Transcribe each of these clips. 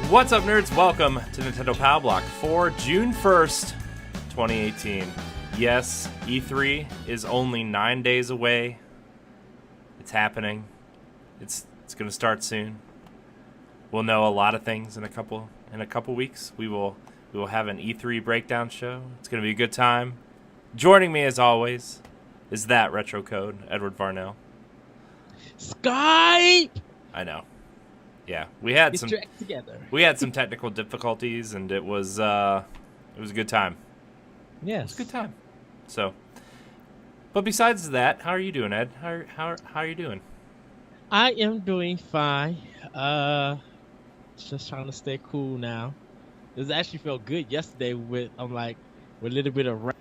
What's up, nerds? Welcome to Nintendo Pow Block for June 1st, 2018. Yes, E3 is only 9 days away. It's happening. It's going to start soon. We'll know a lot of things in a couple weeks. We will have an E3 breakdown show. It's going to be a good time. Joining me, as always, is that retro code, Edward Varnell. Skype. I know. Yeah, we had some technical difficulties, and it was a good time. Yes, it was a good time. So, but besides that, how are you doing, Ed? How are you doing? I am doing fine. Just trying to stay cool now. This actually felt good yesterday with a little bit of rain.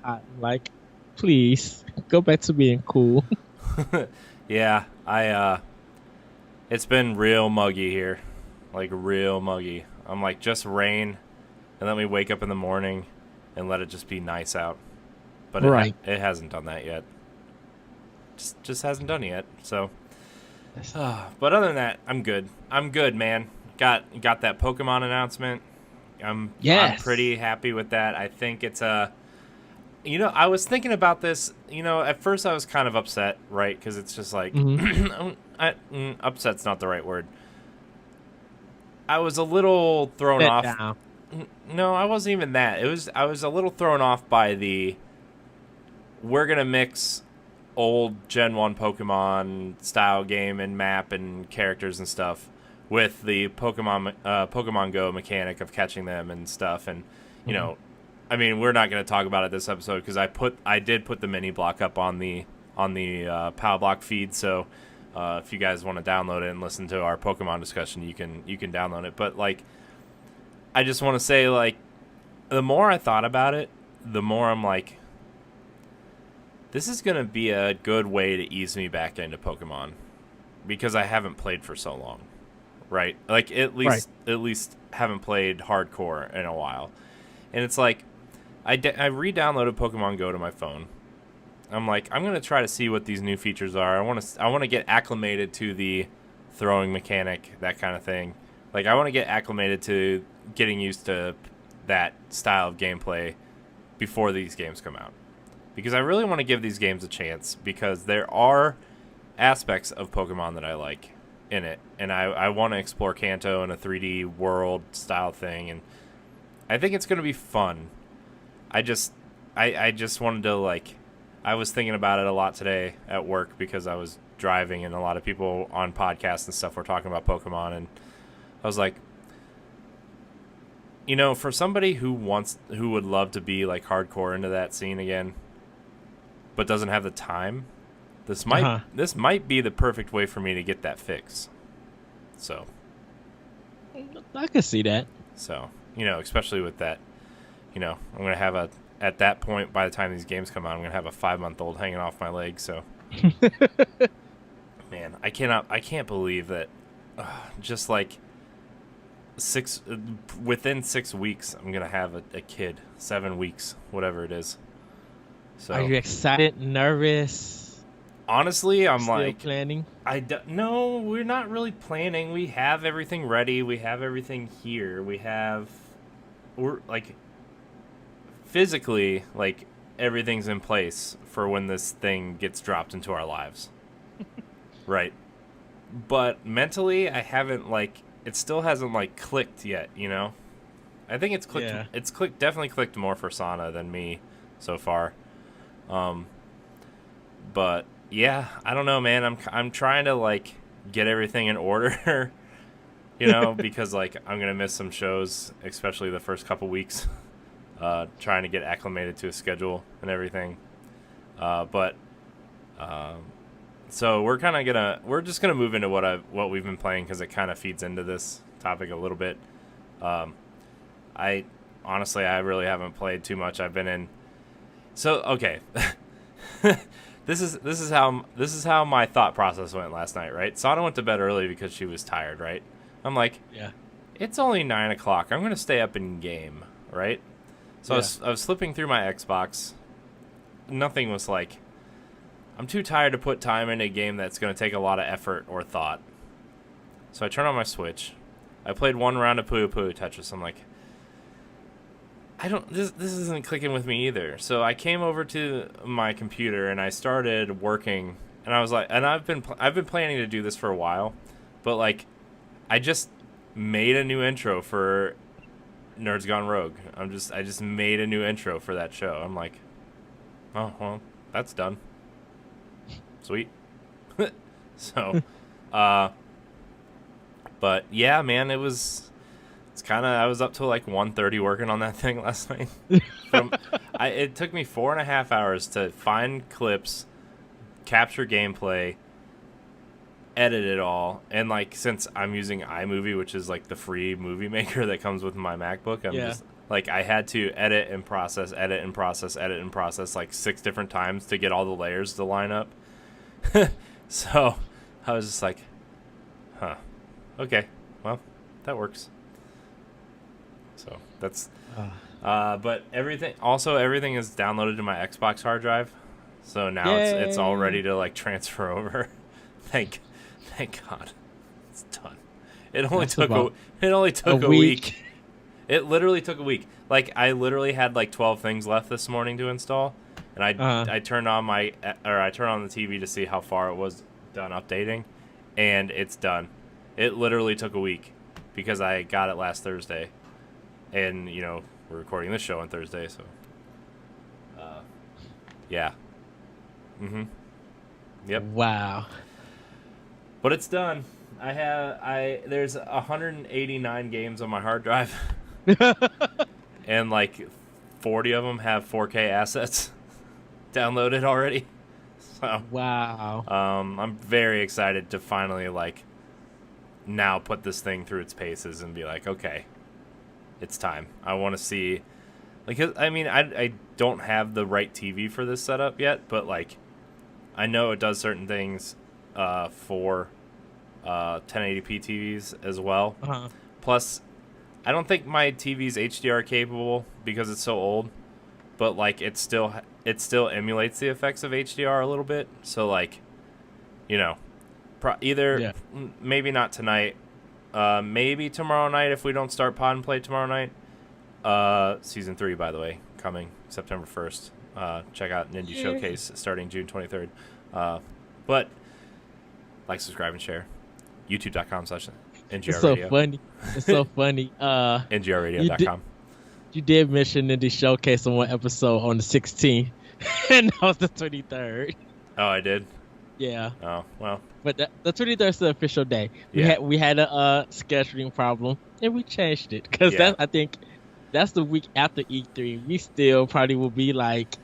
Hot. Like, please go back to being cool. Yeah, it's been real muggy here, like real muggy. I'm like, just rain, and then we wake up in the morning and let it just be nice out. But it hasn't done that yet. Just hasn't done it yet. So, but other than that, I'm good. I'm good, man. Got that Pokemon announcement. I'm pretty happy with that. I think it's a. I was thinking about this. At first I was kind of upset, right? Because it's just like, upset's not the right word. I was a little thrown off. Down. No, I wasn't even that. I was a little thrown off by we're gonna mix old Gen 1 Pokemon style game and map and characters and stuff with the Pokemon Go mechanic of catching them and stuff, and I mean, we're not going to talk about it this episode because I did put the mini block up on the Pow Block feed. So if you guys want to download it and listen to our Pokemon discussion, you can download it. But I just want to say, the more I thought about it, the more I'm like, this is going to be a good way to ease me back into Pokemon because I haven't played for so long, right? At least haven't played hardcore in a while, and it's like. I re-downloaded Pokemon Go to my phone. I'm like, I'm gonna try to see what these new features are. I want to get acclimated to the throwing mechanic, that kind of thing. I want to get acclimated to getting used to that style of gameplay before these games come out, because I really want to give these games a chance because there are aspects of Pokemon that I like in it, and I want to explore Kanto in a 3D world style thing, and I think it's gonna be fun. I just wanted to I was thinking about it a lot today at work because I was driving and a lot of people on podcasts and stuff were talking about Pokemon, and I was like, for somebody who would love to be hardcore into that scene again, but doesn't have the time, this might be the perfect way for me to get that fix. So I can see that. So, especially with that. I'm going to have at that point, by the time these games come out, I'm going to have a 5-month-old hanging off my leg. So, man, I can't believe that within 6 weeks, I'm going to have a kid, 7 weeks, whatever it is. So, are you excited, nervous? Honestly, I'm still planning? No, we're not really planning. We have everything ready. We have everything here. Physically, everything's in place for when this thing gets dropped into our lives. Right. But mentally, I haven't, it still hasn't, clicked yet, I think it's clicked. Yeah. It's definitely clicked more for Sana than me so far. But, yeah, I don't know, man. I'm trying to, get everything in order, because, I'm going to miss some shows, especially the first couple weeks. Trying to get acclimated to a schedule and everything, so we're just gonna move into what we've been playing because it kind of feeds into this topic a little bit. I really haven't played too much. I've been in. So okay, this is how my thought process went last night. Right, Sana went to bed early because she was tired. Right, I'm like, yeah, it's only 9 o'clock. I'm gonna stay up and game. Right. So yeah. I was flipping through my Xbox. Nothing was I'm too tired to put time in a game that's going to take a lot of effort or thought. So I turn on my Switch. I played one round of Puyo Puyo Tetris. I'm like, this isn't clicking with me either. So I came over to my computer and I started working. And I was like, and I've been planning to do this for a while, but like, I just made a new intro for Nerds Gone Rogue. I just made a new intro for that show. I'm like, oh well, that's done. Sweet. So, but yeah, man, I was up till like 1:30 working on that thing last night. It took me 4.5 hours to find clips, capture gameplay, edit it all, and like since I'm using iMovie, which is like the free movie maker that comes with my MacBook, I'm just like I had to edit and process like 6 different times to get all the layers to line up. So I was just like, huh, okay, well, that works. So that's but everything is downloaded to my Xbox hard drive, so now it's all ready to like transfer over. Thank God, it's done. It only took a week. It literally took a week. Like I literally had like 12 things left this morning to install, and I turned on the TV to see how far it was done updating, and it's done. It literally took a week because I got it last Thursday, and we're recording this show on Thursday, so yeah. Yep. Wow. But it's done. There's 189 games on my hard drive. And like 40 of them have 4K assets downloaded already. So wow. I'm very excited to finally like now put this thing through its paces and be like, okay, it's time. I want to see, like, I mean, I don't have the right TV for this setup yet, but like I know it does certain things for 1080p TVs as well. Plus, I don't think my TV's HDR capable because it's so old, but like it still emulates the effects of HDR a little bit. So like, maybe not tonight, maybe tomorrow night if we don't start Pod and Play tomorrow night. Season 3, by the way, coming September 1st. Check out Nindy Showcase starting June 23rd. But like, subscribe, and share. YouTube.com/NGR It's so Radio. funny. It's so funny. NGRradio.com. You did mention Nindy Showcase on one episode on the 16th, and that was the 23rd. Oh, I did? Yeah. Oh, well. But the 23rd is the official day. We had a scheduling problem, and we changed it because I think that's the week after E3. We still probably will be like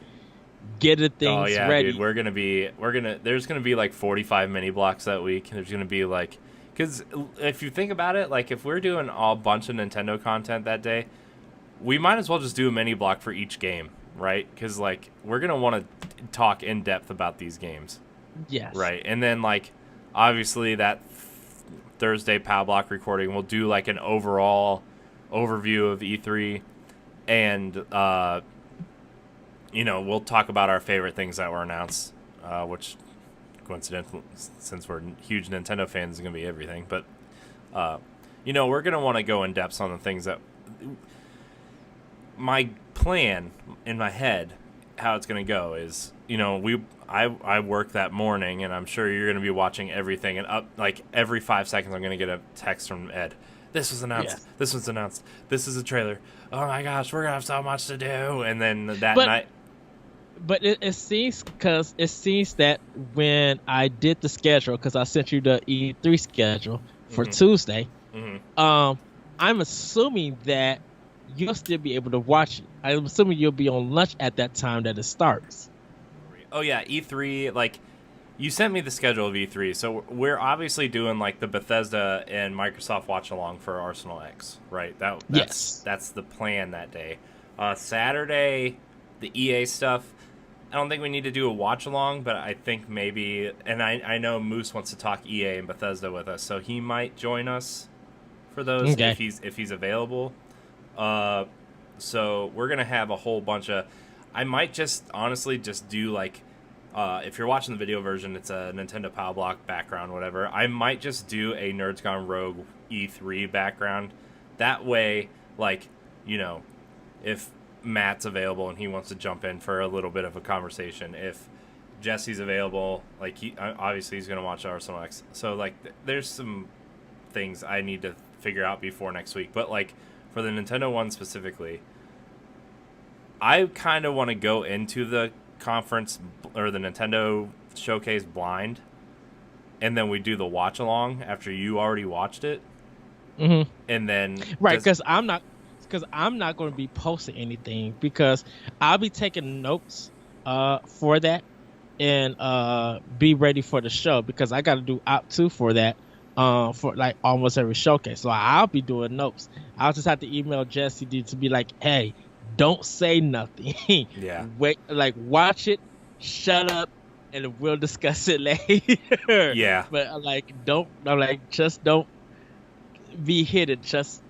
getting things ready. Dude, there's gonna be like 45 mini blocks that week. There's gonna be like, because if you think about it, like if we're doing a bunch of Nintendo content that day, we might as well just do a mini block for each game, right? Because like we're gonna want to talk in depth about these games. Yes. Right, and then like obviously that Thursday Pow Block recording, we'll do like an overall overview of E3, and we'll talk about our favorite things that were announced, which coincidental, since we're huge Nintendo fans, is going to be everything. But, we're going to want to go in depth on the things that... My plan in my head, how it's going to go is, I work that morning, and I'm sure you're going to be watching everything, and up like every 5 seconds I'm going to get a text from Ed. This was announced. Yes. This was announced. This is a trailer. Oh my gosh, we're going to have so much to do. And then night... But it seems that when I did the schedule, because I sent you the E3 schedule for Tuesday, I'm assuming that you'll still be able to watch it. I'm assuming you'll be on lunch at that time that it starts. Oh yeah, E3, like, you sent me the schedule of E3, so we're obviously doing like the Bethesda and Microsoft watch along for Arsenal X, right? That's the plan that day. Saturday, the EA stuff. I don't think we need to do a watch along, but I think maybe, and I know Moose wants to talk EA and Bethesda with us, so he might join us for those if he's available. So we're gonna have a whole bunch of. I might just honestly just do like if you're watching the video version, it's a Nintendo Pow Block background, whatever. I might just do a Nerds Gone Rogue E3 background. That way, like, you know, if Matt's available and he wants to jump in for a little bit of a conversation, if Jesse's available, like, obviously he's going to watch Arsenal X. So, like, there's some things I need to figure out before next week. But, like, for the Nintendo one specifically, I kind of want to go into the conference or the Nintendo showcase blind, and then we do the watch along after you already watched it, and then because I'm not going to be posting anything, because I'll be taking notes for that and be ready for the show, because I got to do out 2 for that for like almost every showcase. So I'll be doing notes. I'll just have to email Jesse to be like, hey, don't say nothing. Yeah. Wait, like, watch it, shut up, and we'll discuss it later. Yeah. But just don't be hidden. Just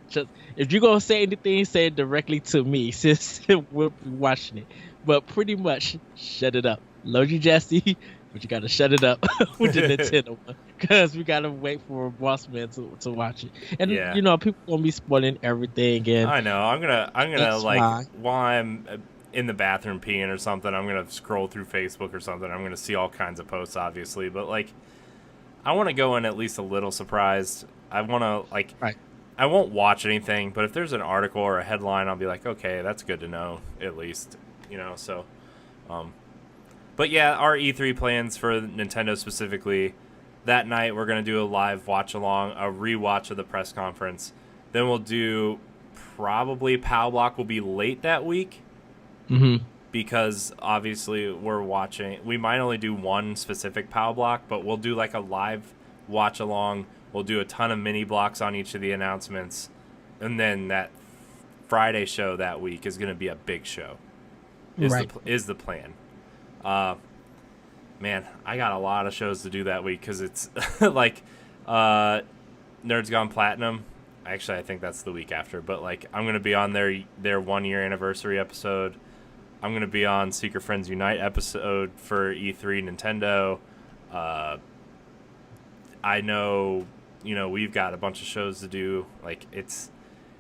if you're gonna say anything, say it directly to me, since we'll be watching it. But pretty much, shut it up. Love you, Jesse, but you gotta shut it up with the Nintendo one, because we gotta wait for Boss Man to watch it. And you know, people gonna be spoiling everything. And I know I'm gonna like, while I'm in the bathroom peeing or something, I'm gonna scroll through Facebook or something. I'm gonna see all kinds of posts, obviously, but like, I want to go in at least a little surprised. I want to, like, I won't watch anything, but if there's an article or a headline, I'll be like, okay, that's good to know, at least, you know. So but yeah, our E3 plans for Nintendo specifically, that night we're going to do a live watch along, a rewatch of the press conference. Then we'll do, probably Pow Block will be late that week. Because obviously we might only do one specific Pow Block, but we'll do like a live watch along. We'll do a ton of mini blocks on each of the announcements. And then that Friday show that week is going to be a big show. Is the plan. Man, I got a lot of shows to do that week, because it's like Nerds Gone Platinum. Actually, I think that's the week after, but like, I'm gonna be on their 1 year anniversary episode. I'm gonna be on Secret Friends Unite episode for E3 Nintendo. I know, you know, we've got a bunch of shows to do. Like, it's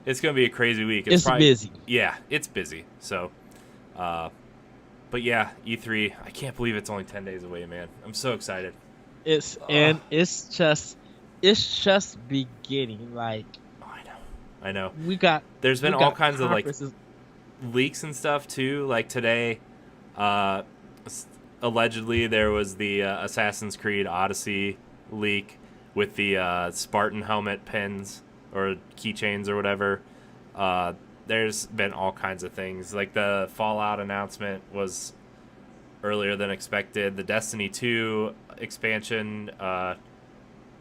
gonna be a crazy week. It's busy. Yeah, it's busy. So but yeah, E3, I can't believe it's only 10 days away, man. I'm so excited. It's just beginning. Like, I know. There's been all kinds of like leaks and stuff too. Like today, allegedly there was the Assassin's Creed Odyssey leak with the Spartan helmet pins or keychains or whatever. There's been all kinds of things. Like the Fallout announcement was earlier than expected. The Destiny 2 expansion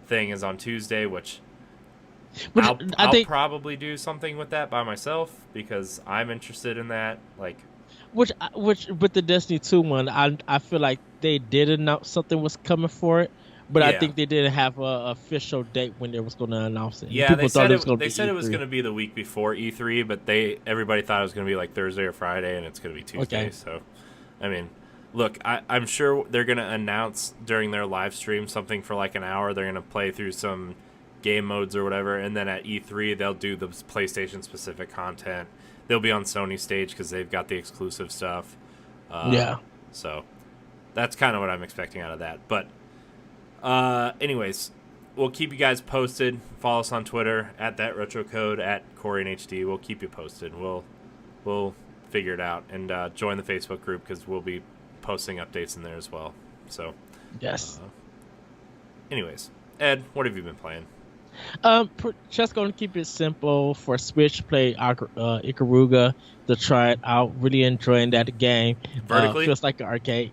thing is on Tuesday, which I'll probably do something with that by myself, because I'm interested in that. Like, which with the Destiny 2 one, I feel like they did announce something was coming for it. But I think they didn't have an official date when they was going to announce it. Yeah, they said it was going to be the week before E3, but everybody thought it was going to be like Thursday or Friday, and it's going to be Tuesday. Okay. So, I mean, look, I'm sure they're going to announce during their live stream something for like an hour. They're going to play through some game modes or whatever, and then at E3 they'll do the PlayStation-specific content. They'll be on Sony stage because they've got the exclusive stuff. So that's kind of what I'm expecting out of that. But anyways, we'll keep you guys posted. Follow us on Twitter at @ThatRetroCode, at Corey and HD. We'll keep you posted. We'll figure it out, and join the Facebook group, because we'll be posting updates in there as well. So yes. Anyways, Ed, what have you been playing? Just going to keep it simple for Switch. Play Ikaruga to try it out. Really enjoying that game. Vertically? Feels like an arcade.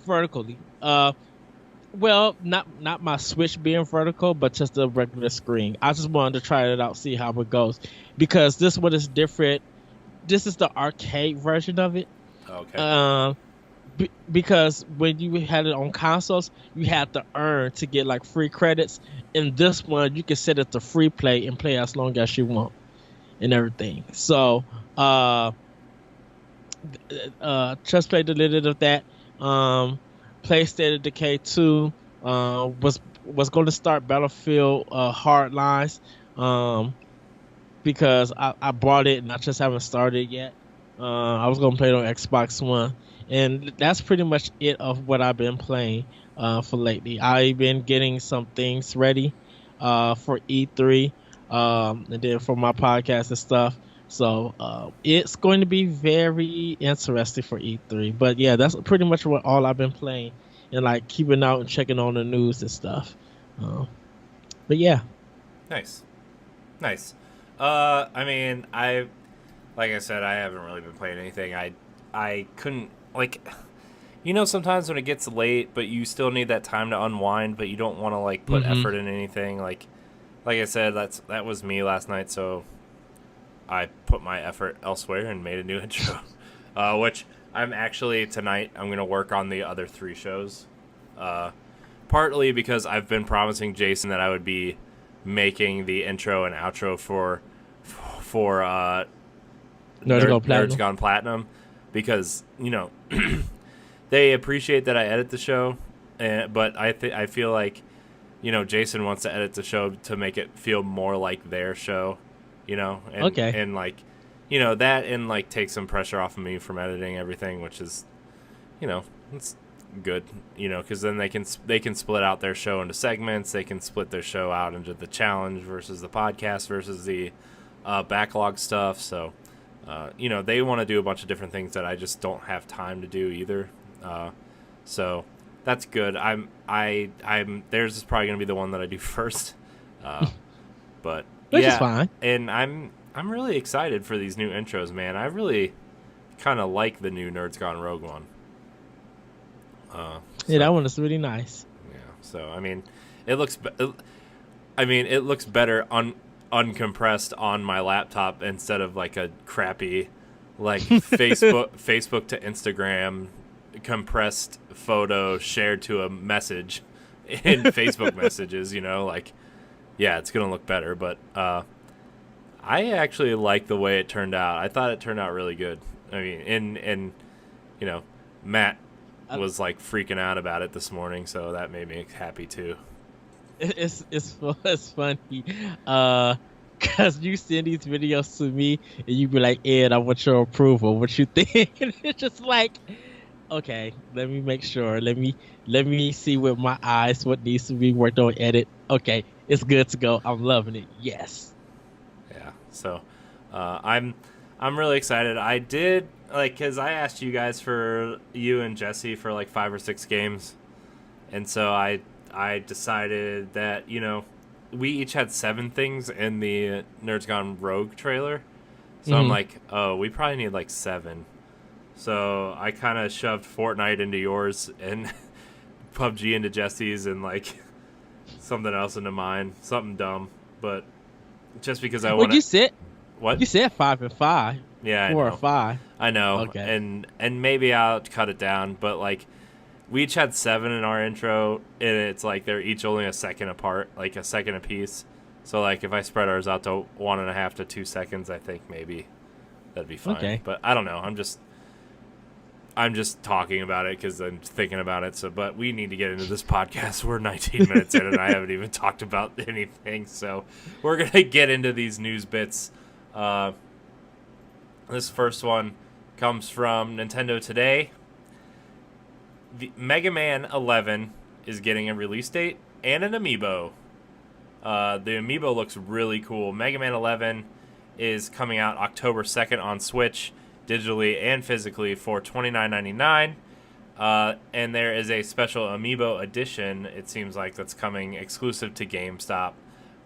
Vertically. Well, not my Switch being vertical, but just the regular screen. I just wanted to try it out, see how it goes, because this one is different. This is the arcade version of it. Okay. Because when you had it on consoles, you had to earn to get like free credits. In this one, you can set it to free play and play as long as you want and everything. So just played a little bit of that. Play State of Decay 2. Was going to start Battlefield Hardlines. Because I bought it and I just haven't started yet. I was gonna play it on Xbox One, and that's pretty much it of what I've been playing for lately. I've been getting some things ready for E3, and then for my podcast and stuff. So it's going to be very interesting for E3. But yeah, that's pretty much what all I've been playing, and like keeping out and checking on the news and stuff. But yeah, nice. I mean, like I said, I haven't really been playing anything. I couldn't, like, sometimes when it gets late, but you still need that time to unwind, but you don't want to, like, put effort in anything. Like I said, that was me last night, so I put my effort elsewhere and made a new intro, which I'm actually, tonight, I'm going to work on the other 3 shows, partly because I've been promising Jason that I would be making the intro and outro for Nerds Gone Platinum, because they appreciate that I edit the show, but I feel like Jason wants to edit the show to make it feel more like their show, and like that, and like take some pressure off of me from editing everything, which is it's good, because then they can split out their show into segments. They can split their show out into the challenge versus the podcast versus the backlog stuff. So they want to do a bunch of different things that I just don't have time to do either. So that's good. I'm theirs is probably gonna be the one that I do first, but which is fine. And I'm really excited for these new intros, man. I really kind of like the new Nerds Gone Rogue one. Yeah, that one is really nice. Yeah, so I mean, it looks better uncompressed on my laptop instead of like a crappy, like Facebook to Instagram compressed photo shared to a message in Facebook messages. Yeah, it's gonna look better, but I actually like the way it turned out. I thought it turned out really good. I mean, and Matt was like freaking out about it this morning, so that made me happy too. It's funny, cause you send these videos to me and you be like, Ed, I want your approval. What you think? And it's just like, okay, let me make sure. Let me see with my eyes what needs to be worked on. Edit. Okay, it's good to go. I'm loving it. Yes. Yeah. So, I'm really excited. I did. Because I asked you guys you and Jesse for like 5 or 6 games, and so I decided that we each had 7 things in the Nerds Gone Rogue trailer, so I'm like, oh, we probably need like 7. So I kind of shoved Fortnite into yours and PUBG into Jesse's and like something else into mine, something dumb, but just because I want. You said what? You said 5 and 5. Yeah, 4 or 5. I know. Okay. And maybe I'll cut it down, but like we each had 7 in our intro, and it's like they're each only a second apart, like a second apiece. So like if I spread ours out to 1.5 to 2 seconds, I think maybe that'd be fine. Okay. But I don't know. I'm just talking about it because I'm thinking about it. So, but we need to get into this podcast. We're 19 minutes in, and I haven't even talked about anything. So we're gonna get into these news bits. This first one comes from Nintendo Today. The Mega Man 11 is getting a release date and an amiibo. The amiibo looks really cool. Mega Man 11 is coming out October 2nd on Switch, digitally and physically, for $29.99. And there is a special amiibo edition, it seems like, that's coming exclusive to GameStop,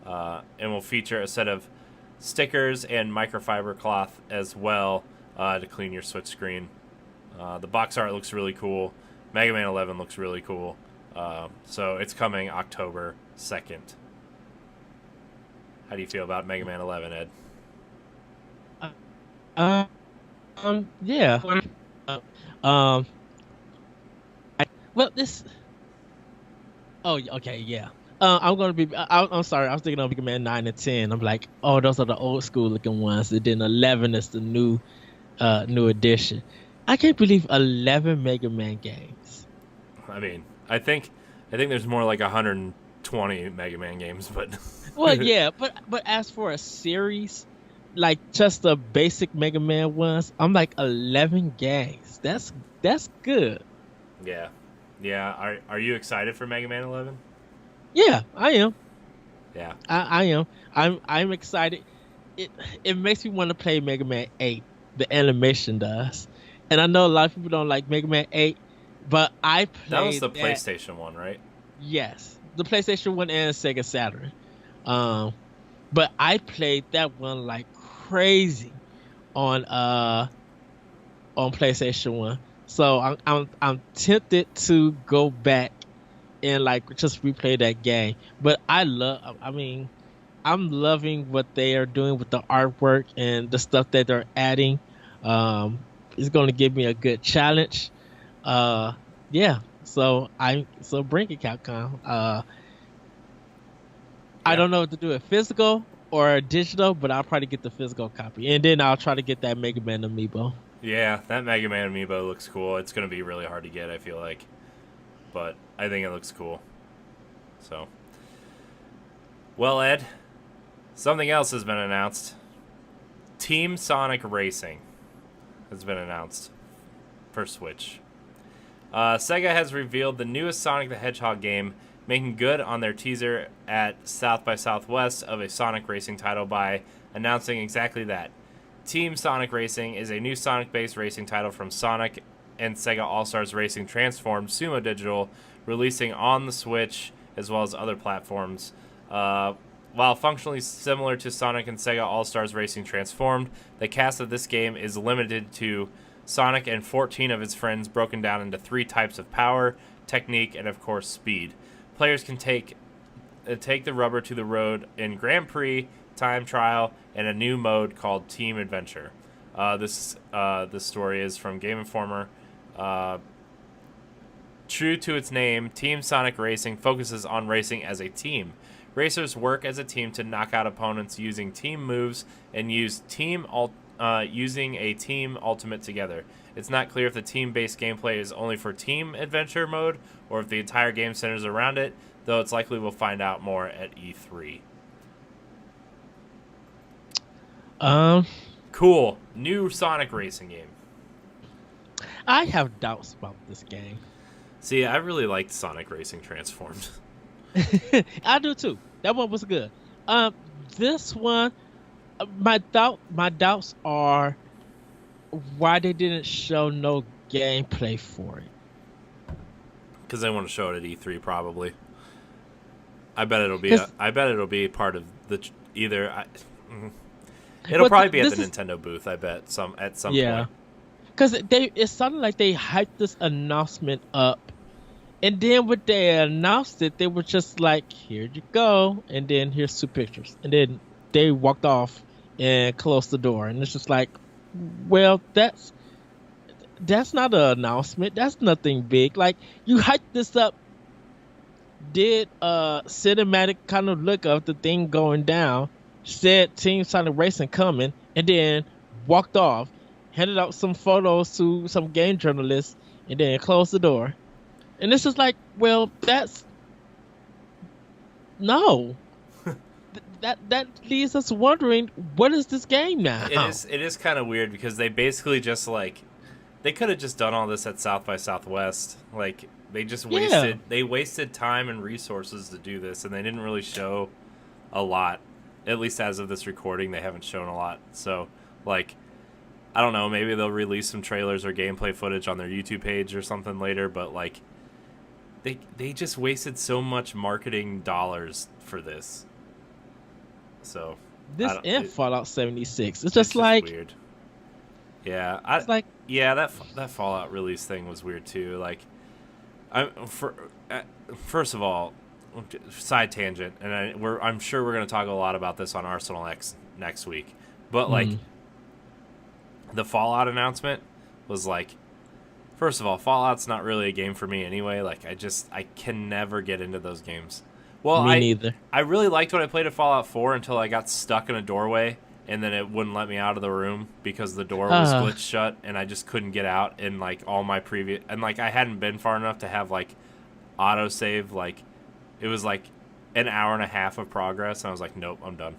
and will feature a set of stickers and microfiber cloth as well to clean your Switch screen. The box art looks really cool. Mega Man 11 looks really cool. So it's coming October 2nd. How do you feel about Mega Man 11, Ed? Yeah. Well, this. Oh, okay, yeah. I'm gonna be. I'm sorry. I was thinking of Mega Man 9 and 10. I'm like, oh, those are the old school looking ones. And then 11 is the new new edition. I can't believe 11 Mega Man games. I mean, I think there's more like 120 Mega Man games, but Well, yeah, but as for a series, like just the basic Mega Man ones, I'm like 11 games. That's good. yeah, yeah. Are you excited for Mega Man 11? Yeah, I am. Yeah, I am. I'm excited. It it makes me want to play Mega Man 8. The animation does, and I know a lot of people don't like Mega Man 8, but I that was played the that. PlayStation one, right? Yes, the PlayStation 1 and Sega Saturn. Um, but I played that one like crazy on PlayStation 1. So I'm tempted to go back and like just replay that game. But I mean, I'm loving what they are doing with the artwork and the stuff that they're adding. Um, it's going to give me a good challenge. Uh, yeah. So bring it, Capcom. I Yeah, don't know what to do, it physical or digital, but I'll probably get the physical copy, and then I'll try to get that Mega Man amiibo. yeah. That Mega Man amiibo looks cool. It's gonna be really hard to get, I feel like, but I think it looks cool. So, well, Ed, something else has been announced. Team Sonic Racing has been announced for Switch. Sega has revealed the newest Sonic the Hedgehog game, making good on their teaser at South by Southwest of a Sonic racing title by announcing exactly that. Team Sonic Racing is a new Sonic-based racing title from Sonic and Sega All-Stars Racing Transformed Sumo Digital, releasing on the Switch as well as other platforms. While functionally similar to Sonic and Sega All-Stars Racing Transformed, the cast of this game is limited to Sonic and 14 of his friends, broken down into 3 types of power, technique, and of course speed. Players can take the rubber to the road in Grand Prix, time trial, and a new mode called Team Adventure. This story is from Game Informer. True to its name, Team Sonic Racing focuses on racing as a team. Racers work as a team to knock out opponents using team moves and using a team ultimate together. It's not clear if the team-based gameplay is only for Team Adventure mode or if the entire game centers around it, though it's likely we'll find out more at E3. Cool. New Sonic racing game. I have doubts about this game. See, I really liked Sonic Racing Transformed. I do too. That one was good. This one, my doubts are why they didn't show no gameplay for it. Because they want to show it at E3, probably. I bet it'll be. 'Cause- I bet it'll be part of the either. It'll probably be at the Nintendo booth. I bet at some point. Because it sounded like they hyped this announcement up, and then when they announced it, they were just like, "Here you go," and then here's 2 pictures, and then they walked off and closed the door, and it's just like, well, that's not an announcement. That's nothing big. Like, you hyped this up, did a cinematic kind of look of the thing going down, said Team Sonic Racing coming, and then walked off, handed out some photos to some game journalists, and then closed the door. And this is like, well, that's no. That leaves us wondering, what is this game now? It is kind of weird because they basically just like they could have just done all this at South by Southwest. Like they just wasted time and resources to do this, and they didn't really show a lot. At least as of this recording, they haven't shown a lot. So like I don't know, maybe they'll release some trailers or gameplay footage on their YouTube page or something later, but like they just wasted so much marketing dollars for this. So this and Fallout 76. It's just like weird. Yeah, it's like that Fallout release thing was weird too. Like, first of all, side tangent, and I'm sure we're gonna talk a lot about this on Arsenal X next week. But like, the Fallout announcement was like, first of all, Fallout's not really a game for me anyway. Like, I can never get into those games. Well, me neither. I really liked when I played at Fallout 4 until I got stuck in a doorway and then it wouldn't let me out of the room because the door was glitched shut, and I just couldn't get out. And like all my previous, and like I hadn't been far enough to have like autosave. Like it was like an hour and a half of progress, and I was like, nope, I'm done.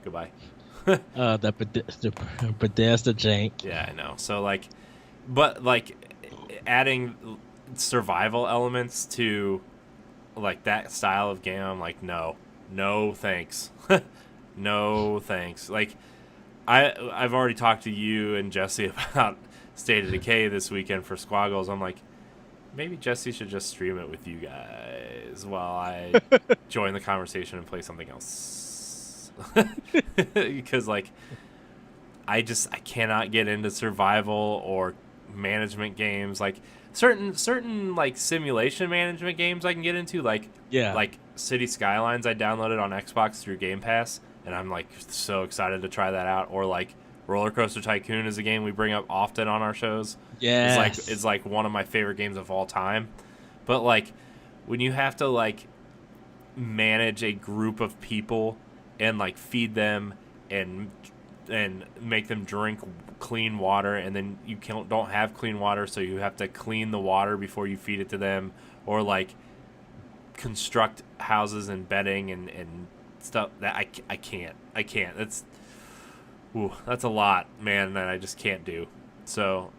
Goodbye. The Bethesda jank. Yeah, I know. So like, but like adding survival elements to like that style of game, I'm like, no thanks. No thanks. Like I've already talked to you and Jesse about State of Decay this weekend for Squaggles. I'm like, maybe Jesse should just stream it with you guys while I join the conversation and play something else. Because like I cannot get into survival or management games. Like certain like simulation management games I can get into, like City Skylines I downloaded on Xbox through Game Pass, and I'm like so excited to try that out. Or like Roller Coaster Tycoon is a game we bring up often on our shows. Yeah, it's like one of my favorite games of all time. But like when you have to like manage a group of people and like feed them and make them drink clean water, and then you don't have clean water, so you have to clean the water before you feed it to them, or like construct houses and bedding and stuff that I can't. That's a lot, man, that I just can't do. So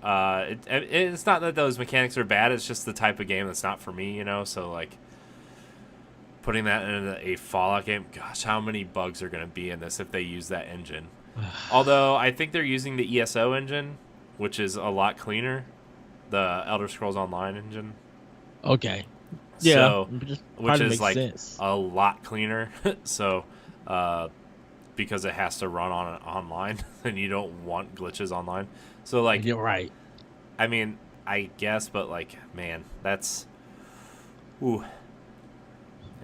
it's not that those mechanics are bad, it's just the type of game that's not for me, you know. So like putting that in a Fallout game, gosh, how many bugs are going to be in this if they use that engine? Although I think they're using the ESO engine, which is a lot cleaner, the Elder Scrolls Online engine. Okay. Yeah, so, which is like sense. A lot cleaner. So, because it has to run on online, and you don't want glitches online. So, like, you're right. I mean, I guess, but like, man, that's. Ooh.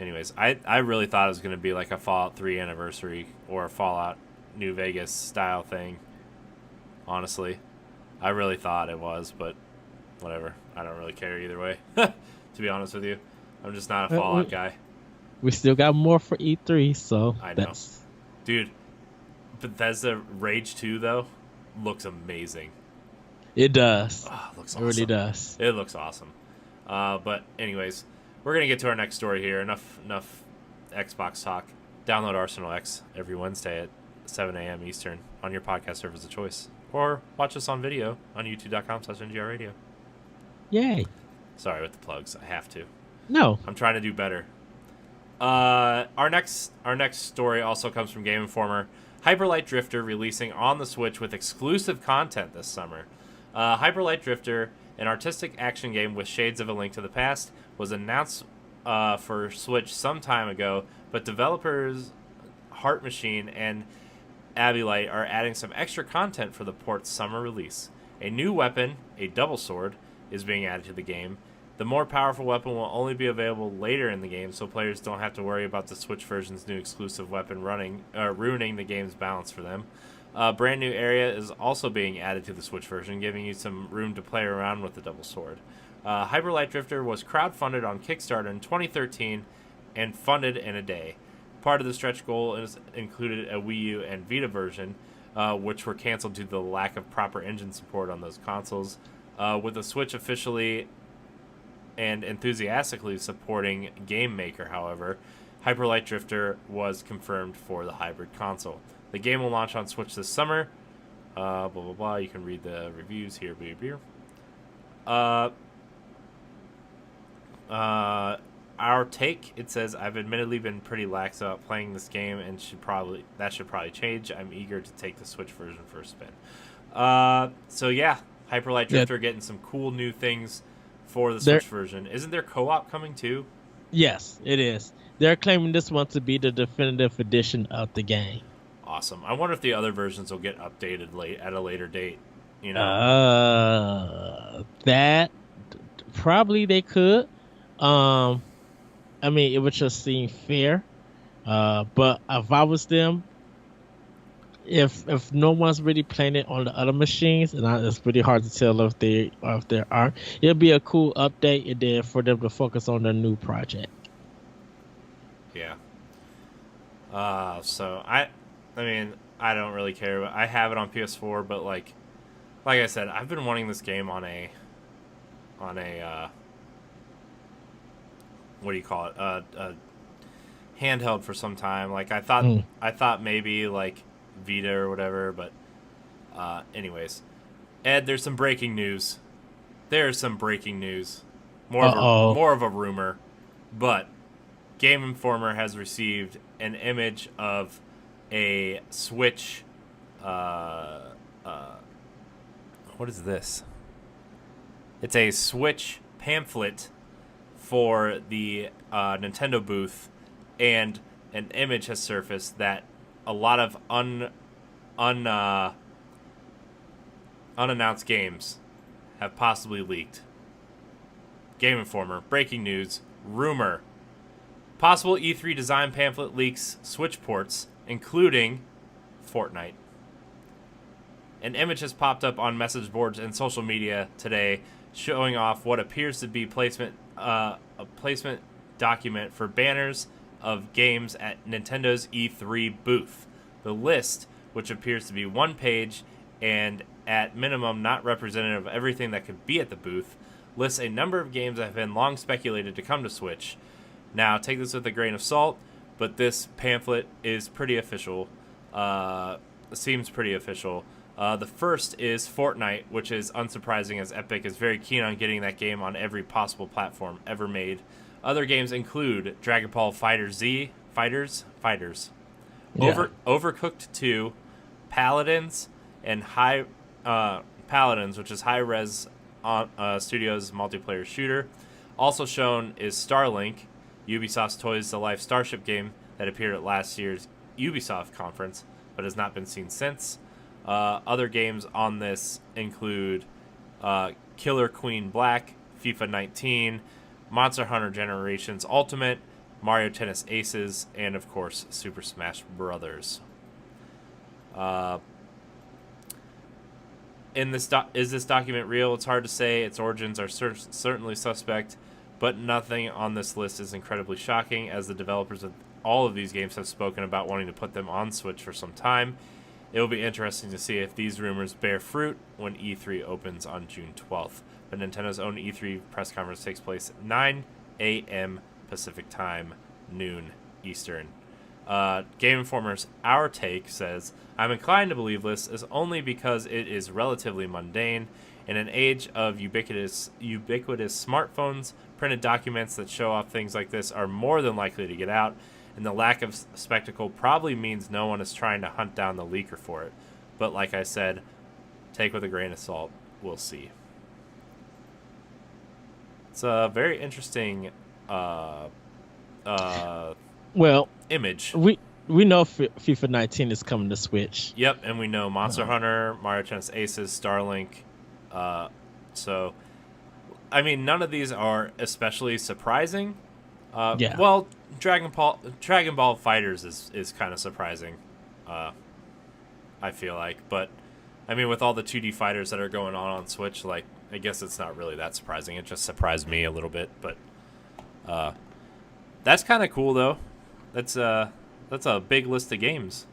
Anyways, I really thought it was going to be like a Fallout 3 anniversary or a Fallout New Vegas style thing. Honestly, I really thought it was, but whatever. I don't really care either way. To be honest with you, I'm just not a Fallout guy. We still got more for E3, so I know, dude. Bethesda Rage 2 though looks amazing. It does. Oh, it looks awesome. It really does. It looks awesome. But anyways, we're gonna get to our next story here. Enough Xbox talk. Download Arsenal X every Wednesday at 7 a.m. Eastern on your podcast service of choice, or watch us on video on youtube.com/ngrradio. Yay. Sorry with the plugs. I have to. No. I'm trying to do better. Our next story also comes from Game Informer. Hyper Light Drifter releasing on the Switch with exclusive content this summer. Hyper Light Drifter, an artistic action game with shades of A Link to the Past, was announced for Switch some time ago, but developers Heart Machine and Abbey Light are adding some extra content for the port's summer release. A new weapon, a double sword, is being added to the game. The more powerful weapon will only be available later in the game, so players don't have to worry about the Switch version's new exclusive weapon ruining the game's balance for them. A brand new area is also being added to the Switch version, giving you some room to play around with the double sword. Hyper Light Drifter was crowdfunded on Kickstarter in 2013 and funded in a day. Part of the stretch goal included a Wii U and Vita version, which were canceled due to the lack of proper engine support on those consoles. With the Switch officially and enthusiastically supporting Game Maker, however, Hyper Light Drifter was confirmed for the hybrid console. The game will launch on Switch this summer. Blah, blah, blah. You can read the reviews here. Our take, it says, I've admittedly been pretty lax about playing this game and should probably change. I'm eager to take the Switch version for a spin. So yeah, Hyper Light Drifter getting some cool new things for the Switch version. Isn't there co-op coming too? Yes, it is. They're claiming this one to be the definitive edition of the game. Awesome. I wonder if the other versions will get updated at a later date. You know, that probably they could. I mean, it would just seem fair. But if I was them, if no one's really playing it on the other machines, and it's pretty hard to tell if there are, it'll be a cool update, and then for them to focus on their new project. Yeah. So I mean, I don't really care. I have it on PS4, but like I said, I've been wanting this game on a what do you call it? Handheld for some time. Like I thought maybe like Vita or whatever, but anyways. Ed, there's some breaking news. There's some breaking news. More of a rumor, but Game Informer has received an image of a Switch what is this? It's a Switch pamphlet for the Nintendo booth, and an image has surfaced that a lot of unannounced games have possibly leaked. Game Informer, breaking news, rumor. Possible E3 design pamphlet leaks Switch ports, including Fortnite. An image has popped up on message boards and social media today showing off what appears to be a placement document for banners of games at Nintendo's E3 booth. The list, which appears to be one page and at minimum not representative of everything that could be at the booth, lists a number of games that have been long speculated to come to Switch. Now, take this with a grain of salt, but this pamphlet is pretty official. Seems pretty official. The first is Fortnite, which is unsurprising as Epic is very keen on getting that game on every possible platform ever made. Other games include Dragon Ball FighterZ, Fighters, yeah. Overcooked 2, Paladins, and Paladins, which is High-Res Studios multiplayer shooter. Also shown is Starlink, Ubisoft's Toys to Life Starship game that appeared at last year's Ubisoft conference, but has not been seen since. Other games on this include Killer Queen Black, FIFA 19, Monster Hunter Generations Ultimate, Mario Tennis Aces, and of course Super Smash Brothers. Is this document real? It's hard to say. Its origins are certainly suspect, but nothing on this list is incredibly shocking, as the developers of all of these games have spoken about wanting to put them on Switch for some time. It will be interesting to see if these rumors bear fruit when E3 opens on June 12th. But Nintendo's own E3 press conference takes place at 9 a.m. Pacific Time, noon Eastern. Game Informer's Our Take says, I'm inclined to believe this is only because it is relatively mundane. In an age of ubiquitous smartphones, printed documents that show off things like this are more than likely to get out, and the lack of spectacle probably means no one is trying to hunt down the leaker for it. But like I said, take with a grain of salt. We'll see. It's a very interesting image. We know FIFA 19 is coming to Switch. Yep, and we know Monster Hunter, Mario Tennis Aces, Starlink. So, I mean, none of these are especially surprising. Yeah. Well, Dragon Ball Fighters is kind of surprising. I feel like, but I mean, with all the 2D fighters that are going on Switch, like, I guess it's not really that surprising. It just surprised me a little bit, but that's kind of cool though. That's a big list of games.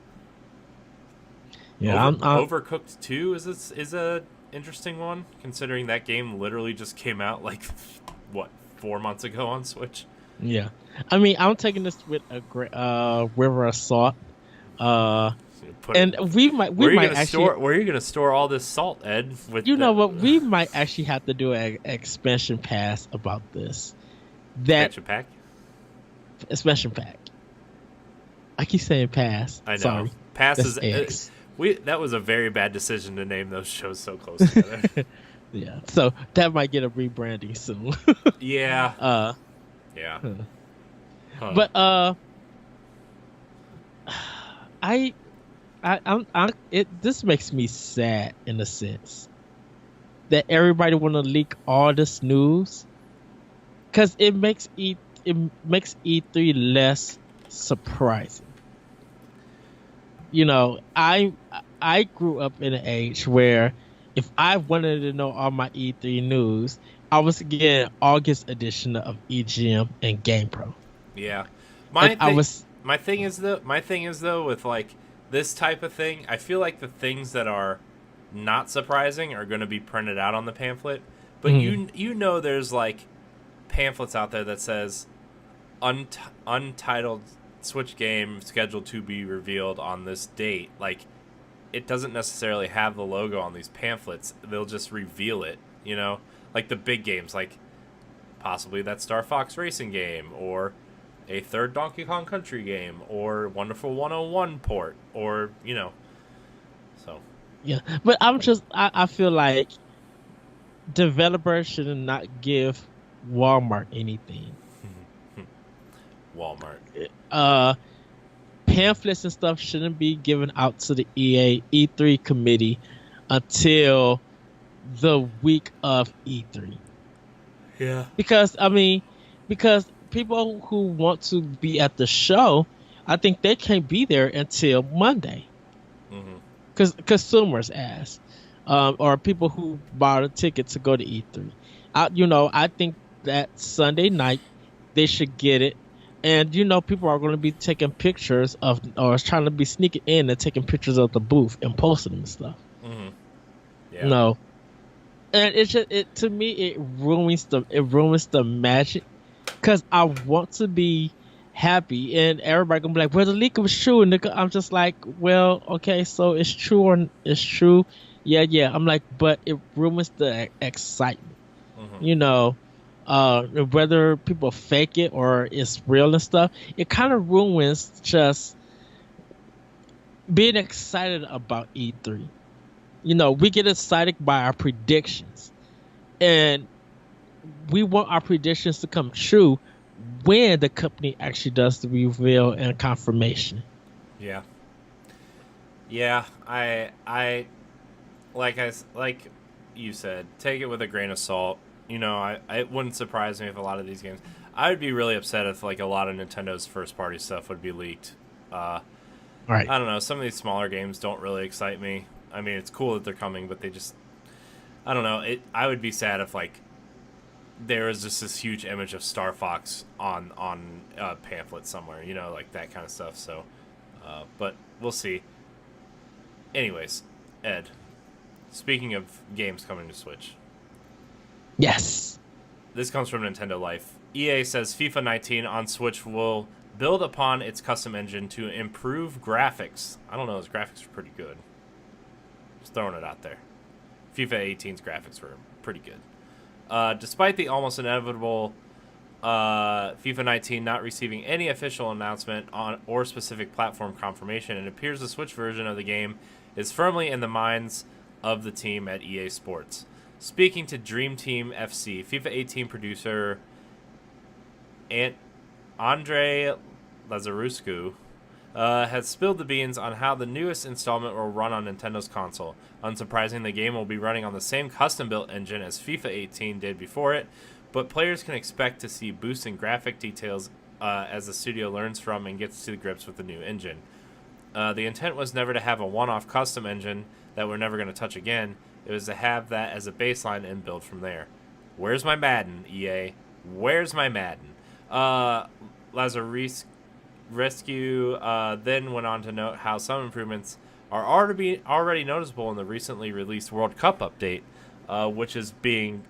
Yeah, Overcooked 2 is a interesting one, considering that game literally just came out like 4 months ago on Switch. Yeah, I mean, I'm taking this with a river of salt. And we might actually. Where are you gonna store all this salt, Ed? Know what? We might actually have to do an expansion pass about this. Expansion pack. Expansion pack. I keep saying pass. I know. Sorry. Pass is X. That was a very bad decision to name those shows so close together. Yeah. So that might get a rebranding soon. Yeah. Yeah. Huh. But this makes me sad in a sense that everybody want to leak all this news, because it makes E3 less surprising. You know, I grew up in an age where if I wanted to know all my E3 news, I was getting August edition of EGM and GamePro. Yeah. My thing is though with like this type of thing, I feel like the things that are not surprising are going to be printed out on the pamphlet. But you know there's like pamphlets out there that says untitled Switch game scheduled to be revealed on this date. Like, it doesn't necessarily have the logo on these pamphlets. They'll just reveal it, you know? Like the big games, like possibly that Star Fox Racing game, or a third Donkey Kong Country game, or Wonderful 101 port, or, you know. So. Yeah, but I feel like developers should not give Walmart anything. Walmart. Pamphlets and stuff shouldn't be given out to the EA E3 committee until the week of E3. Yeah. Because people who want to be at the show, I think they can't be there until Monday. Because consumers ask, or people who bought a ticket to go to E3. I think that Sunday night they should get it. And, people are going to be taking pictures of, or trying to be sneaking in and taking pictures of the booth and posting and stuff. Yeah. No. And it's just, to me, it ruins the magic. Because I want to be happy, and everybody going to be like, well, the leak was true. And I'm just like, well, okay, so it's true or it's true. Yeah. I'm like, but it ruins the excitement. Whether people fake it or it's real and stuff, it kind of ruins just being excited about E3. We get excited by our predictions, and we want our predictions to come true when the company actually does the reveal and confirmation. Yeah. I like you said, take it with a grain of salt. It wouldn't surprise me if a lot of these games. I would be really upset if like a lot of Nintendo's first party stuff would be leaked. Right. I don't know. Some of these smaller games don't really excite me. I mean, it's cool that they're coming, but they just, I don't know. I would be sad if like there was just this huge image of Star Fox on a pamphlet somewhere. Like that kind of stuff. So, but we'll see. Anyways, Ed, speaking of games coming to Switch. Yes. This comes from Nintendo Life. EA says FIFA 19 on Switch will build upon its custom engine to improve graphics. I don't know, his graphics are pretty good. Just throwing it out there. FIFA 18's graphics were pretty good. Despite the almost inevitable FIFA 19 not receiving any official announcement on or specific platform confirmation, it appears the Switch version of the game is firmly in the minds of the team at EA Sports. Speaking to Dream Team FC, FIFA 18 producer Andre Lazaruscu has spilled the beans on how the newest installment will run on Nintendo's console. Unsurprising, the game will be running on the same custom-built engine as FIFA 18 did before it, but players can expect to see boosts in graphic details as the studio learns from and gets to grips with the new engine. The intent was never to have a one-off custom engine that we're never going to touch again. It was to have that as a baseline and build from there. Where's my Madden, EA? Where's my Madden? Lazarus Rescue then went on to note how some improvements are already noticeable in the recently released World Cup update, which has been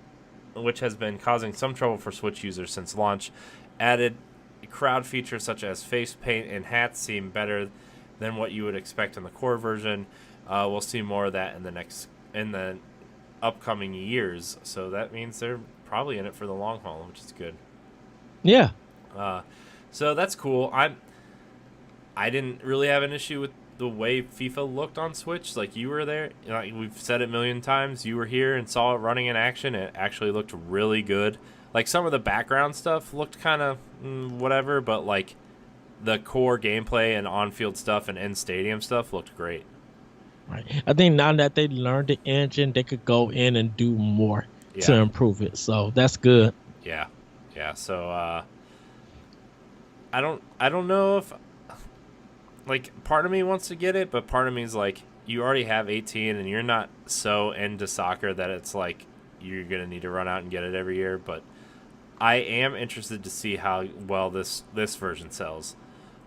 causing some trouble for Switch users since launch. Added crowd features such as face paint and hats seem better than what you would expect in the core version. We'll see more of that in the upcoming years, so that means they're probably in it for the long haul, which is good. Yeah. So that's cool. I didn't really have an issue with the way FIFA looked on Switch. Like, you were there. We've said it a million times. You were here and saw it running in action. It actually looked really good. Like, some of the background stuff looked kind of whatever, but like the core gameplay and on-field stuff and in-stadium stuff looked great. Right. I think now that they learned the engine, they could go in and do more to improve it. So that's good. Yeah. So I don't know if, like, part of me wants to get it, but part of me is like, you already have 18 and you're not so into soccer that it's like you're gonna need to run out and get it every year. But I am interested to see how well this version sells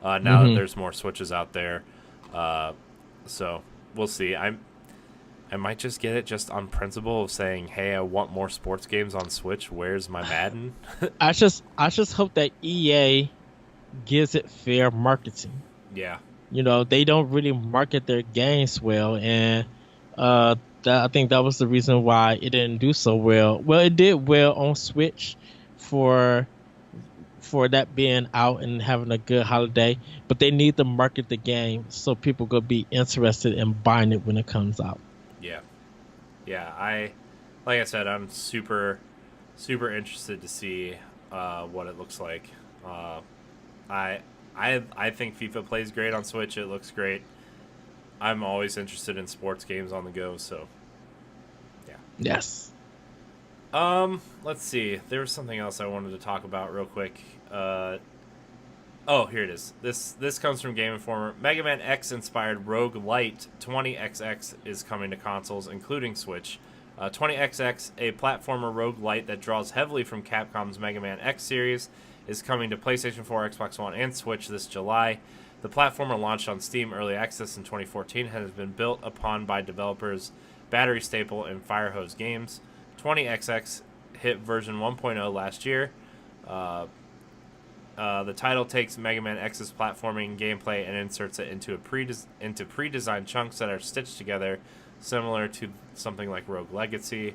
now that there's more Switches out there. So we'll see. I might just get it just on principle of saying, hey, I want more sports games on Switch. Where's my Madden? I just hope that EA gives it fair marketing. Yeah. They don't really market their games well, and I think that was the reason why it didn't do so well. Well, it did well on Switch for that being out and having a good holiday, but they need to market the game so people could be interested in buying it when it comes out. Yeah. Yeah. Like I said, I'm super, super interested to see what it looks like. I I think FIFA plays great on Switch. It looks great. I'm always interested in sports games on the go, so yeah. Yes. Let's see. There was something else I wanted to talk about real quick. Here it is. This comes from Game Informer. Mega Man X inspired Rogue Lite 20XX is coming to consoles, including Switch. 20XX, a platformer roguelite that draws heavily from Capcom's Mega Man X series, is coming to PlayStation 4, Xbox One, and Switch this July. The platformer launched on Steam Early Access in 2014 and has been built upon by developers Battery Staple and Firehose Games. 20XX hit version 1.0 last year. The title takes Mega Man X's platforming gameplay and inserts it into pre-designed chunks that are stitched together, similar to something like Rogue Legacy.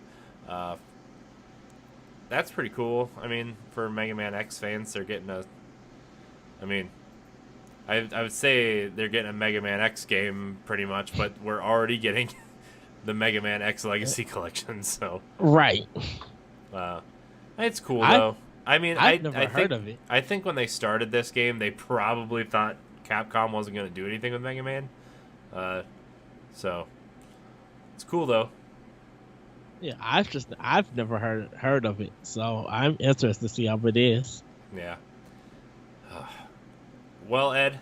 That's pretty cool. I mean, for Mega Man X fans, they're getting I would say they're getting a Mega Man X game pretty much, but we're already getting the Mega Man X Legacy Collection, so... Right. It's cool, though. I've never heard of it. I think when they started this game, they probably thought Capcom wasn't going to do anything with Mega Man. So, it's cool, though. Yeah, I've never heard of it, so I'm interested to see how it is. Yeah. Well, Ed,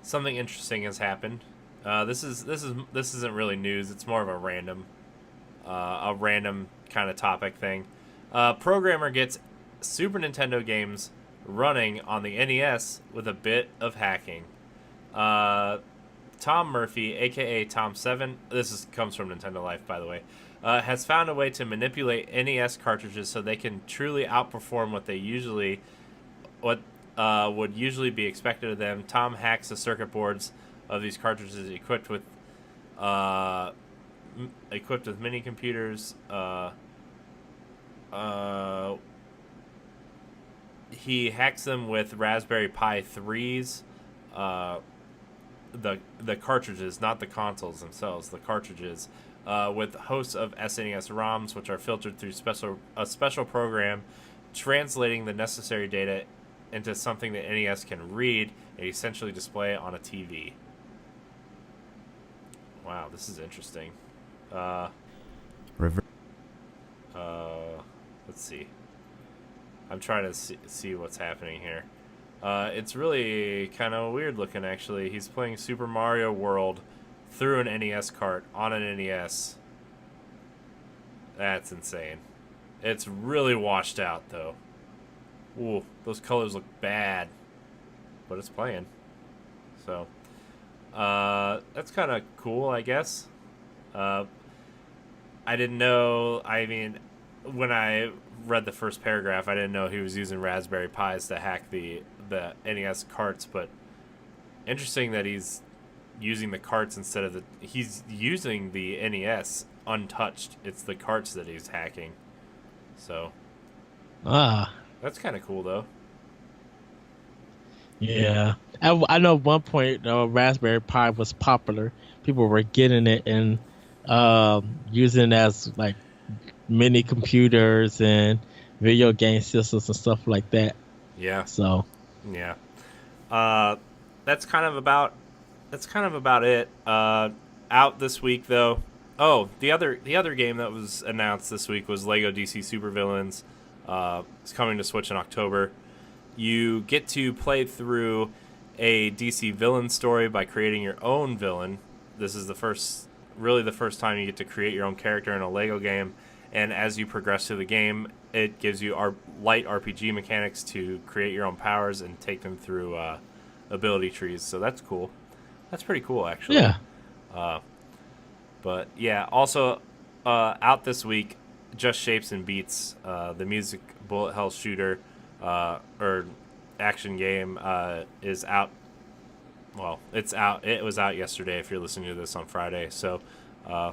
something interesting has happened. This isn't really news. It's more of a random kind of topic thing. Programmer gets Super Nintendo games running on the NES with a bit of hacking. Tom Murphy, aka Tom7, comes from Nintendo Life, by the way, has found a way to manipulate NES cartridges so they can truly outperform what would usually be expected of them. Tom hacks the circuit boards of these cartridges equipped with mini computers. He hacks them with Raspberry Pi 3s. The cartridges, not the consoles themselves, the cartridges, with hosts of SNES ROMs, which are filtered through a special program, translating the necessary data into something that NES can read and essentially display it on a TV. Wow, this is interesting. Let's see. I'm trying to see what's happening here. It's really kind of weird looking, actually. He's playing Super Mario World through an NES cart on an NES. That's insane. It's really washed out, though. Ooh, those colors look bad. But it's playing. So, that's kind of cool, I guess. I didn't know, when I read the first paragraph, I didn't know he was using Raspberry Pis to hack the NES carts, but interesting that he's using the carts instead of he's using the NES untouched. It's the carts that he's hacking. So, that's kind of cool, though. Yeah. I know at one point Raspberry Pi was popular. People were getting it and using it as like mini computers and video game systems and stuff like that. Yeah. So. Yeah. That's kind of about it. Out this week, though. Oh, the other game that was announced this week was Lego DC Supervillains. It's coming to Switch in October. You get to play through a DC villain story by creating your own villain. This is the first time you get to create your own character in a Lego game. And as you progress through the game, it gives you light RPG mechanics to create your own powers and take them through ability trees. So that's cool. That's pretty cool, actually. Yeah. But yeah, also out this week, Just Shapes and Beats, the music bullet hell shooter or action game is out. Well, it's out. It was out yesterday. If you're listening to this on Friday, so I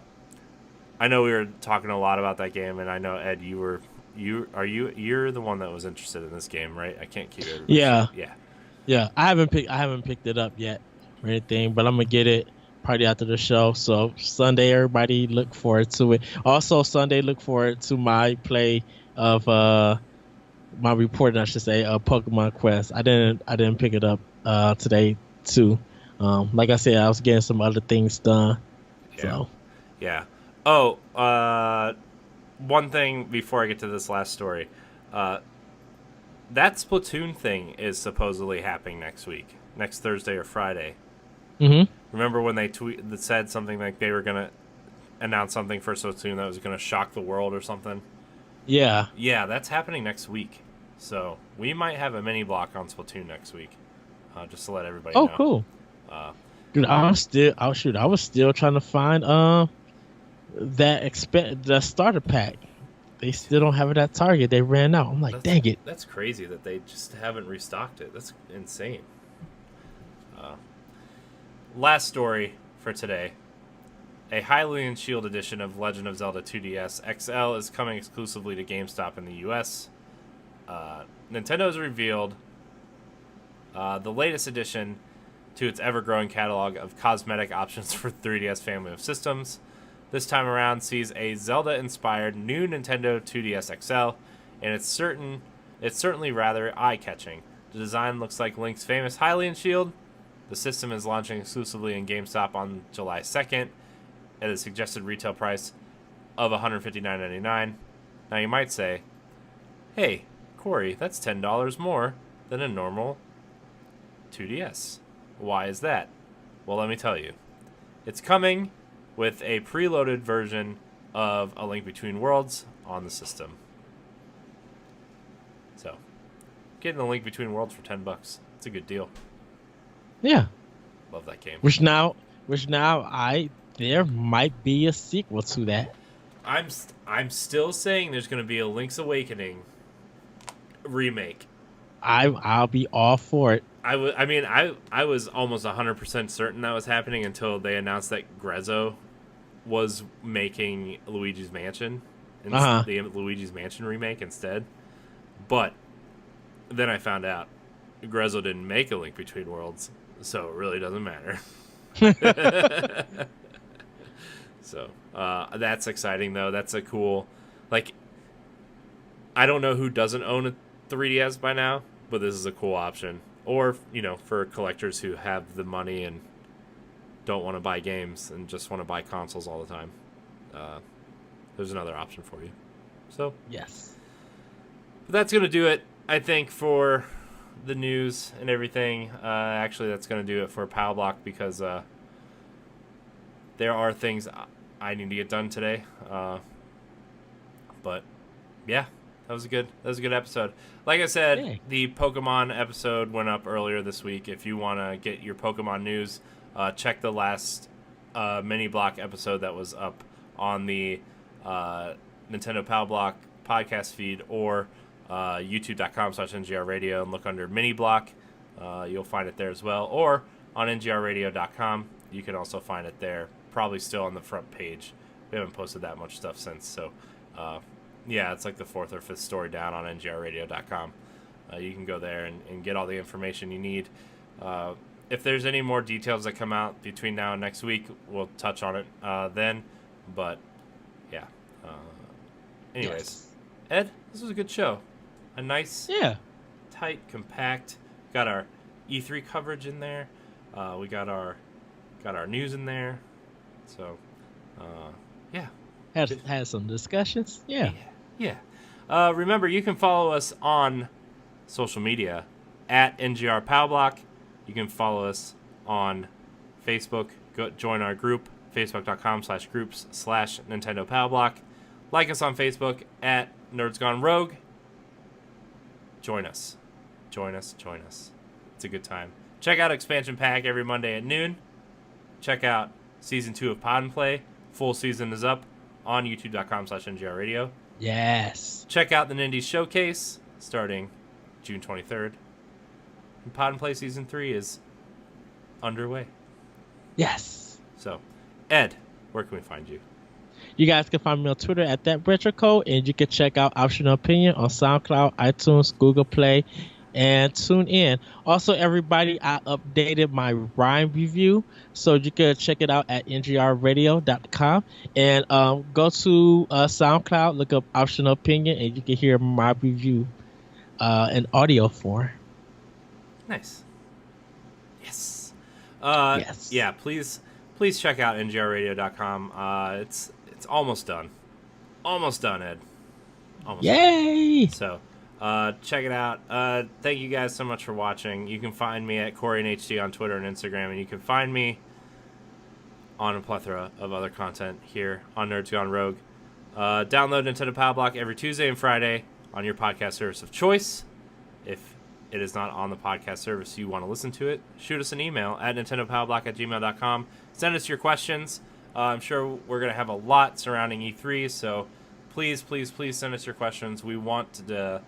know we were talking a lot about that game, and I know Ed, you're the one that was interested in this game, right? I can't keep it. Yeah. Yeah. Yeah, I haven't picked it up yet or anything, but I'm gonna get it probably after the show. So Sunday, everybody look forward to it. Also Sunday, look forward to my play of my reporting, I should say, Pokemon Quest. I didn't pick it up today too. Like I said, I was getting some other things done. Yeah. So yeah. Oh, one thing before I get to this last story. That Splatoon thing is supposedly happening next week, next Thursday or Friday. Mm-hmm. Remember when they said something like they were gonna announce something for Splatoon that was gonna shock the world or something? Yeah. Yeah, that's happening next week. So we might have a mini block on Splatoon next week, just to let everybody know. Oh, cool. Dude, I was still trying to find the starter pack. They still don't have it at Target. They ran out. I'm like, dang it. That's crazy that they just haven't restocked it. That's insane. Last story for today. A Hyrule Shield edition of Legend of Zelda 2DS XL is coming exclusively to GameStop in the US. Nintendo has revealed the latest addition to its ever-growing catalog of cosmetic options for 3DS family of systems. This time around sees a Zelda-inspired new Nintendo 2DS XL, and it's certainly rather eye-catching. The design looks like Link's famous Hylian Shield. The system is launching exclusively in GameStop on July 2nd at a suggested retail price of $159.99. Now you might say, hey, Corey, that's $10 more than a normal 2DS. Why is that? Well, let me tell you. It's coming with a preloaded version of A Link Between Worlds on the system. So, getting A Link Between Worlds for $10. It's a good deal. Yeah. Love that game. Which now there might be a sequel to that. I'm still saying there's going to be a Link's Awakening remake. I'll be all for it. I was almost 100% certain that was happening until they announced that Grezzo was making Luigi's Mansion, the Luigi's Mansion remake instead. But then I found out Grezzo didn't make A Link Between Worlds, so it really doesn't matter. So that's exciting, though. That's a cool, I don't know who doesn't own a 3DS by now, but this is a cool option. Or, for collectors who have the money and don't want to buy games and just want to buy consoles all the time. There's another option for you. So, yes. But that's going to do it, I think, for the news and everything. Actually, that's going to do it for Pow Block because there are things I need to get done today. But, yeah. That was a good episode. Like I said, The Pokemon episode went up earlier this week. If you want to get your Pokemon news, check the last mini block episode that was up on the Nintendo Pow Block podcast feed or youtube.com/NGRradio and look under mini block. You'll find it there as well. Or on NGRradio.com. You can also find it there. Probably still on the front page. We haven't posted that much stuff since, so... yeah, it's like the fourth or fifth story down on ngrradio.com. You can go there and get all the information you need. If there's any more details that come out between now and next week, we'll touch on it then. But, yeah. Anyways, yes. Ed, this was a good show. A nice, tight, compact. Got our E3 coverage in there. We got our news in there. So, yeah. Had some discussions. Yeah. Remember, you can follow us on social media at NGR Pow Block. You can follow us on Facebook. Go join our group, facebook.com/groups/Nintendo Pow Block. Like us on Facebook at Nerds Gone Rogue. Join us. It's a good time. Check out Expansion Pack every Monday at noon. Check out Season 2 of Pod and Play. Full season is up on youtube.com/ngrradio. Yes. Check out the Nindies Showcase starting June 23rd. And Pod and Play Season 3 is underway. Yes. So, Ed, where can we find you? You guys can find me on Twitter at @RetroCode, and you can check out Optional Opinion on SoundCloud, iTunes, Google Play, and tune in. Also, everybody, I updated my rhyme review, so you can check it out at ngrradio.com, and go to SoundCloud, look up Optional Opinion, and you can hear my review in audio form. Nice. Yes. Yes. Yeah, please check out ngrradio.com. It's almost done. Almost done, Ed. Almost Yay! done. So, check it out. Thank you guys so much for watching. You can find me at Corey and HD on Twitter and Instagram, and you can find me on a plethora of other content here on Nerds Gone Rogue. Download Nintendo Pow Block every Tuesday and Friday on your podcast service of choice. If it is not on the podcast service you want to listen to it, shoot us an email at nintendopowblock@gmail.com. Send us your questions. I'm sure we're going to have a lot surrounding E3, so please send us your questions. We want to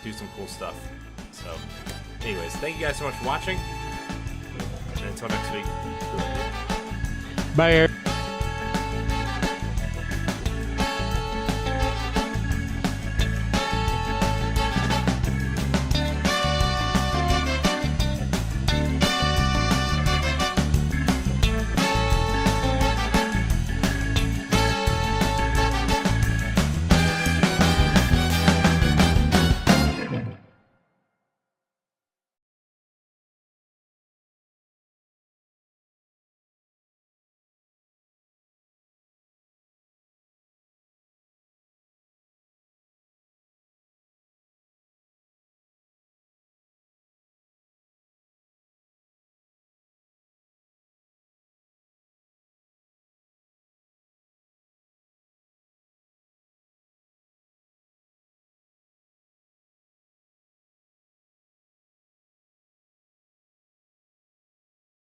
do some cool stuff. So, anyways, thank you guys so much for watching. And until next week, Bye.